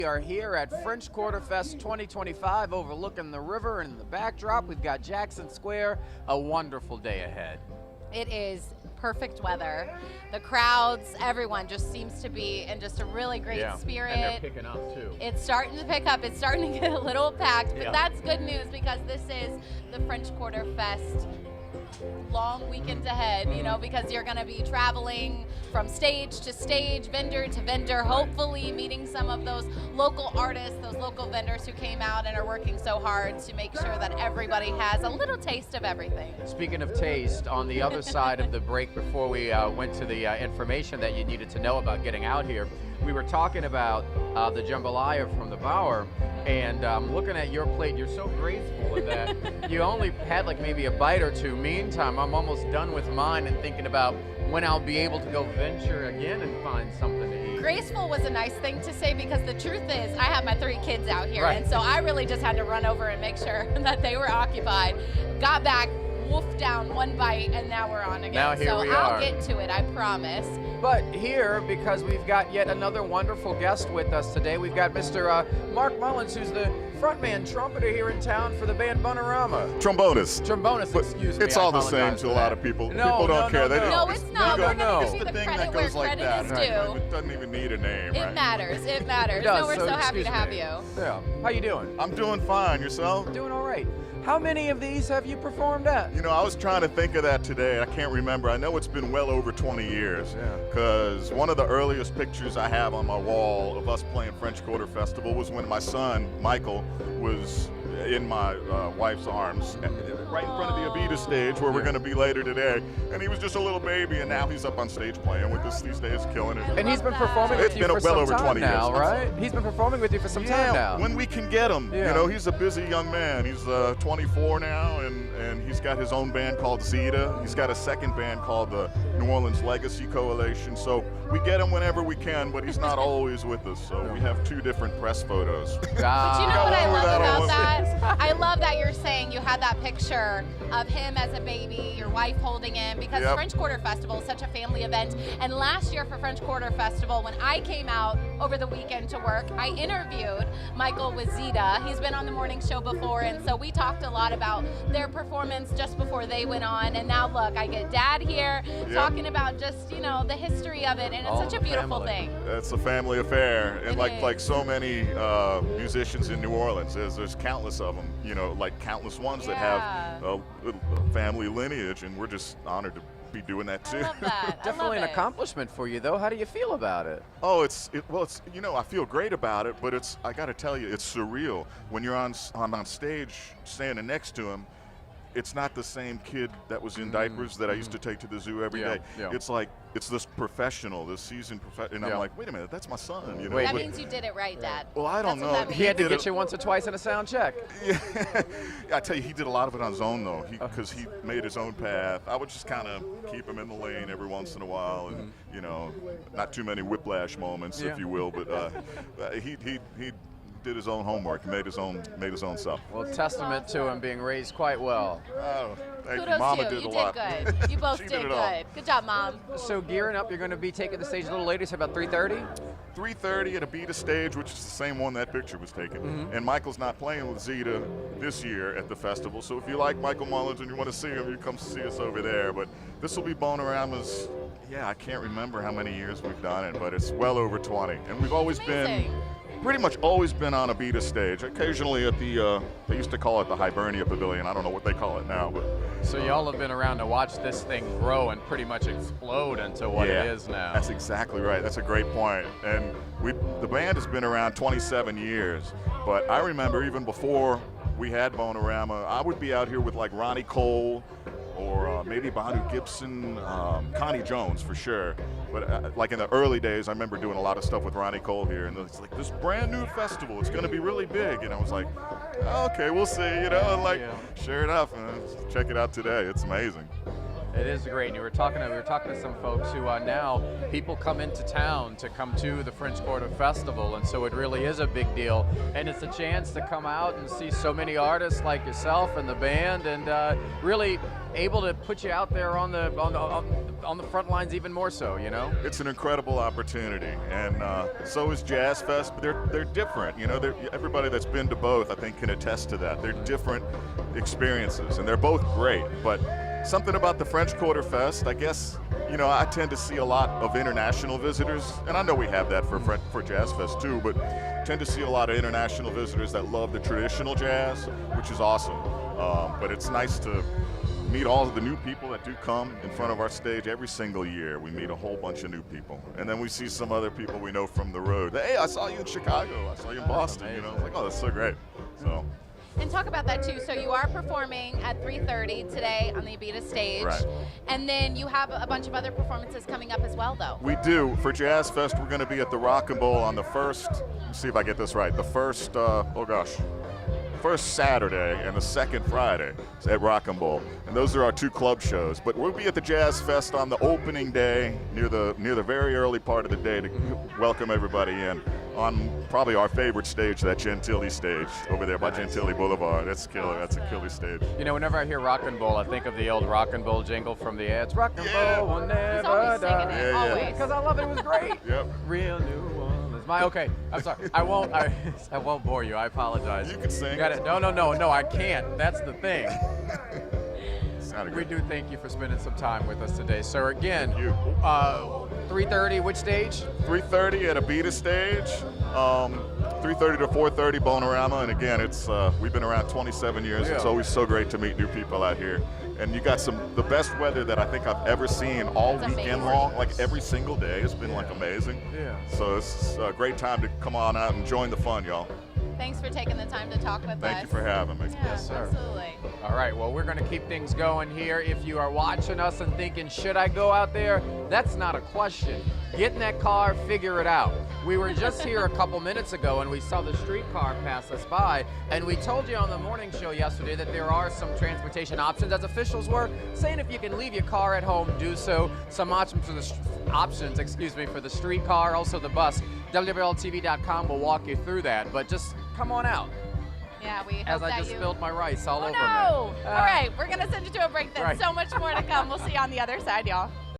We are here at French Quarter Fest 2025 overlooking the river, and in the backdrop we've got Jackson Square. A wonderful day ahead. It is perfect weather. The crowds, everyone just seems to be in just a really great spirit. And they're picking up too. It's starting to pick up. It's starting to get a little packed, but that's good news because this is the French Quarter Fest long weekend ahead, you know, because you're going to be traveling from stage to stage, vendor to vendor, hopefully meeting some of those local artists, those local vendors who came out and are working so hard to make sure that everybody has a little taste of everything. Speaking of taste, on the other side of the break before we went to the information that you needed to know about getting out here, we were talking about the jambalaya from the Bower, and looking at your plate, you're so graceful in that you only had like maybe a bite or two. Meantime, I'm almost done with mine and thinking about when I'll be able to go venture again and find something to eat. Graceful was a nice thing to say because the truth is I have my 3 kids out here, and so I really just had to run over and make sure that they were occupied. Got back, wolfed down 1 bite, and now we're on again. Now here so we I'll are. get to it, I promise. But here, because we've got yet another wonderful guest with us today, we've got Mr. Mark Mullins, who's the frontman trumpeter here in town for the band Bonerama. Trombonist. Trombonist, excuse me. It's all the same to a lot of people. People don't care. They No, it's not. We're going to It's give the the thing credit that where goes like credit that. is Right? due. It doesn't even need a name, It right? matters. It matters. It does, No, we're so so happy to excuse have me. you. Yeah. How you doing? I'm doing fine. Yourself? Doing all right. How many of these have you performed at? You know, I was trying to think of that today. I can't remember. I know it's been well over 20 years. Because one of the earliest pictures I have on my wall of us playing French Quarter Festival was when my son, Michael, was in my wife's arms right in front of the Avita stage where we're going to be later today. And he was just a little baby, and now he's up on stage playing with us these days, killing it. And he's been performing with It's you been for well some over time 20 years. now, right? He's been performing with you for some time now. When we can get him. Yeah. You know, he's a busy young man. He's 24 now, and he's got his own band called Zeta. He's got a second band called the New Orleans Legacy Coalition. So we get him whenever we can, but he's not always with us. So we have 2 different press photos. But you know what I Along with love that about one. that? I love that you're saying you had that picture of him as a baby, your wife holding him, because French Quarter Festival is such a family event. And last year for French Quarter Festival, when I came out over the weekend to work, I interviewed Michael with Zeta. He's been on the morning show before, and so we talked a lot about their performance just before they went on. And now look, I get Dad here talking about just, you know, the history of it, and it's such a beautiful thing. It's a family affair, and It like is. so many musicians in New Orleans, there's countless of them. You know, like countless ones that have a family lineage, and we're just honored to be doing that too. I love that. Definitely I an love it. accomplishment for you, though. How do you feel about it? Oh, it's you know, I feel great about it, but I got to tell you, it's surreal when you're on stage standing next to him. It's not the same kid that was in diapers that I used to take to the zoo every day. It's like, it's this professional, this seasoned professional, and I'm like, wait a minute, that's my son. You know? Wait, That means you did it right, Dad. Well, I don't That's what know. that means. He had to did get it- you once or twice in a sound check. Yeah, I tell you, he did a lot of it on his own though, because he made his own path. I would just kind of keep him in the lane every once in a while, and you know, not too many whiplash moments, if you will. But he did his own homework, made his own stuff. Well, testament to him being raised quite well. Oh, thank you. Kudos Mama to did you. a You lot. did good. You both She did did it all. good. Good job, Mom. So gearing up, you're going to be taking the stage a little later, so about 3:30? 3:30 at a Beta stage, which is the same one that picture was taken. And Michael's not playing with Zeta this year at the festival, so if you like Michael Mullins and you want to see him, you come see us over there. But this will be Bonerama's, I can't remember how many years we've done it, but it's well over 20. And we've always been, pretty much always been on a Beta stage. Occasionally at the, they used to call it the Hibernia Pavilion. I don't know what they call it now, but. So y'all have been around to watch this thing grow and pretty much explode into what it is now. That's exactly right. That's a great point. And the band has been around 27 years, but I remember even before we had Bonerama, I would be out here with like Ronnie Cole or maybe Bonu Gibson, Connie Jones for sure. But like in the early days, I remember doing a lot of stuff with Ronnie Cole here, and it's like this brand new festival, it's going to be really big, and I was like, okay, we'll see, you know, and like, sure enough, check it out today, it's amazing. It is great. And we were talking to some folks who now people come into town to come to the French Quarter Festival, and so it really is a big deal. And it's a chance to come out and see so many artists like yourself and the band, and really able to put you out there on the front lines even more so. You know, it's an incredible opportunity, and so is Jazz Fest. But they're different. You know, everybody that's been to both, I think, can attest to that. They're different experiences, and they're both great. But something about the French Quarter Fest, I guess, you know, I tend to see a lot of international visitors, and I know we have that for Jazz Fest too, but tend to see a lot of international visitors that love the traditional jazz, which is awesome. But it's nice to meet all of the new people that do come in front of our stage every single year. We meet a whole bunch of new people, and then we see some other people we know from the road. Hey, I saw you in Chicago. I saw you in Boston. You know, it's like, oh, that's so great. So. And talk about that too. So you are performing at 3:30 today on the Abita stage, right. And then you have a bunch of other performances coming up as well, though. We do. For Jazz Fest, we're going to be at the Rock and Bowl on the first. Let's see if I get this right. The first. First Saturday and the second Friday at Rock and Bowl, and those are our two club shows. But we'll be at the Jazz Fest on the opening day, near the very early part of the day, to welcome everybody in on probably our favorite stage, that Gentilly stage over there by Gentilly Boulevard. That's killer. That's a killer stage. You know, whenever I hear Rock and Bowl, I think of the old Rock and Bowl jingle from the ads. Rock and Bowl will never He's always singing die. it, always. Because I love it. It was great. Yep. Real new one. Okay, I'm sorry. I won't bore you. I apologize. You can sing. Got it. No, I can't. That's the thing. We Good. do thank you for spending some time with us today. So again, 3:30, which stage? 3:30 at Abita stage. 3:30 to 4:30 Bonerama, and again, it's we've been around 27 years. Yeah. It's always so great to meet new people out here. And you got the best weather that I think I've ever seen all That's weekend amazing. long, like every single day. It's been like amazing. Yeah. So it's a great time to come on out and join the fun, y'all. Thanks for taking the time to talk with us. Thank you for having me. Yeah, Yes, sir. absolutely. All right, well, we're going to keep things going here. If you are watching us and thinking, should I go out there? That's not a question. Get in that car, figure it out. We were just here a couple minutes ago, and we saw the streetcar pass us by, and we told you on the morning show yesterday that there are some transportation options, as officials were saying if you can leave your car at home, do so. Some options for the streetcar, also the bus. WWLTV.com will walk you through that, but just come on out. Yeah, we hope As I that just you... spilled my rice all over me. No! All right, we're going to send you to a break. There's Right. so much more to come. We'll see you on the other side, y'all.